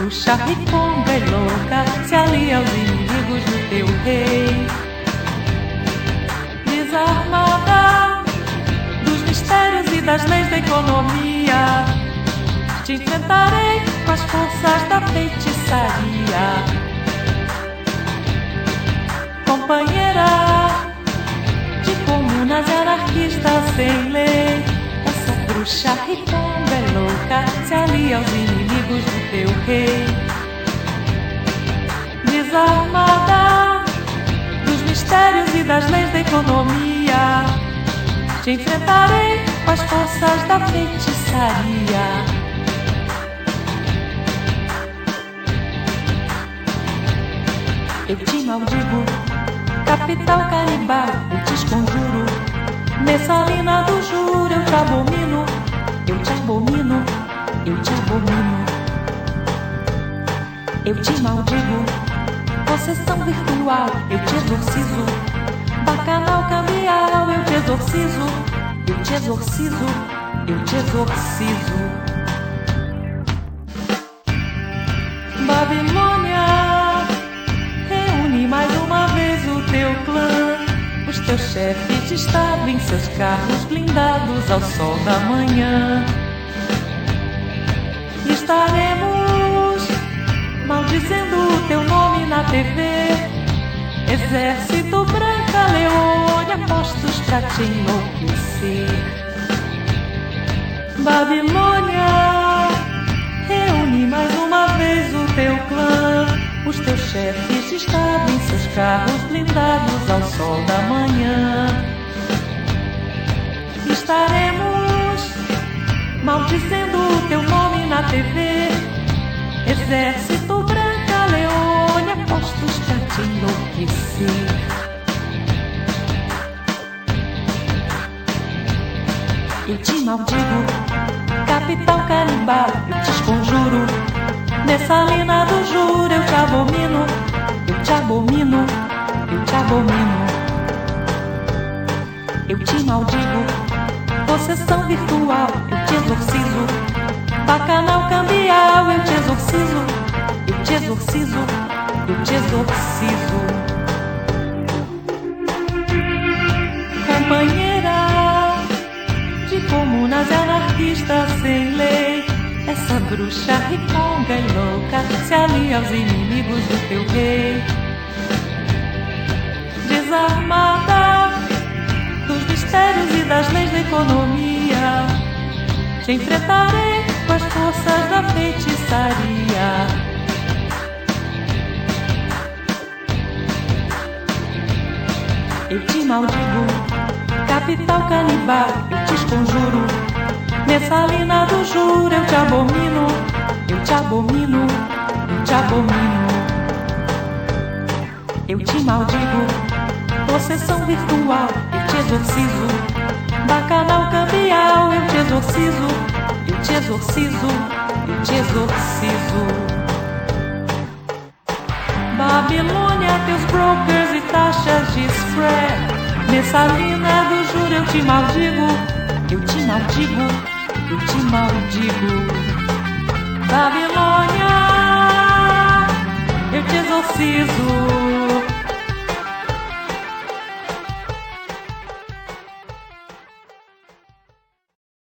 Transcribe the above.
bruxa riconga e louca se alia aos inimigos do teu rei. Desarmada dos mistérios e das leis da economia, te enfrentarei com as forças da feitiçaria. Companheira de comunas e anarquistas sem lei, essa bruxa riconga é louca se alia aos inimigos do teu rei. Desarmada dos mistérios e das leis da economia, te enfrentarei com as forças da feitiçaria. Eu te maldigo, capital canibal, eu te esconjuro. Messalina do juro, eu te abomino. Eu te abomino, eu te abomino. Eu te maldigo, possessão virtual, eu te exorcizo. Bacanal cambial, eu te exorcizo. Eu te exorcizo, eu te exorcizo. Babilônia, reúne mais uma vez o teu clã, os teus chefes de estado em seus carros blindados ao sol da manhã. Estaremos maldizendo o teu nome na TV. Exército Branca Leônia, postos pra te enlouquecer. Babilônia, reúne mais uma vez o teu clã, os teus chefes de estado em seus carros blindados ao sol da manhã. Estaremos maldizendo o teu nome na TV. Exército Branca Leônia, postos pra te enlouquecer. Eu te maldigo, capital canibal, eu te esconjuro. Messalina do juro, eu te abomino. Eu te abomino, eu te abomino. Eu te maldigo, possessão virtual, eu te exorcizo. Bacanal cambial, eu te exorcizo. Eu te exorcizo, eu te exorcizo. Companheira de comunas e anarquistas sem lei, essa bruxa riconga e louca se alia aos inimigos do teu rei. Desarmada dos mistérios e das leis da economia, te enfrentarei com as forças da feitiçaria. Eu te maldigo, capital canibal, eu te esconjuro. Messalina do juro, eu te abomino. Eu te abomino, eu te abomino. Eu te maldigo, possessão virtual, eu te exorcizo. Bacanal cambial, eu te exorcizo. Eu te exorcizo, eu te exorcizo. Babilônia, teus brokers e taxas de spread. Messalina do juro, eu te maldigo. Eu te maldigo, eu te maldigo. Babilônia, eu te exorcizo.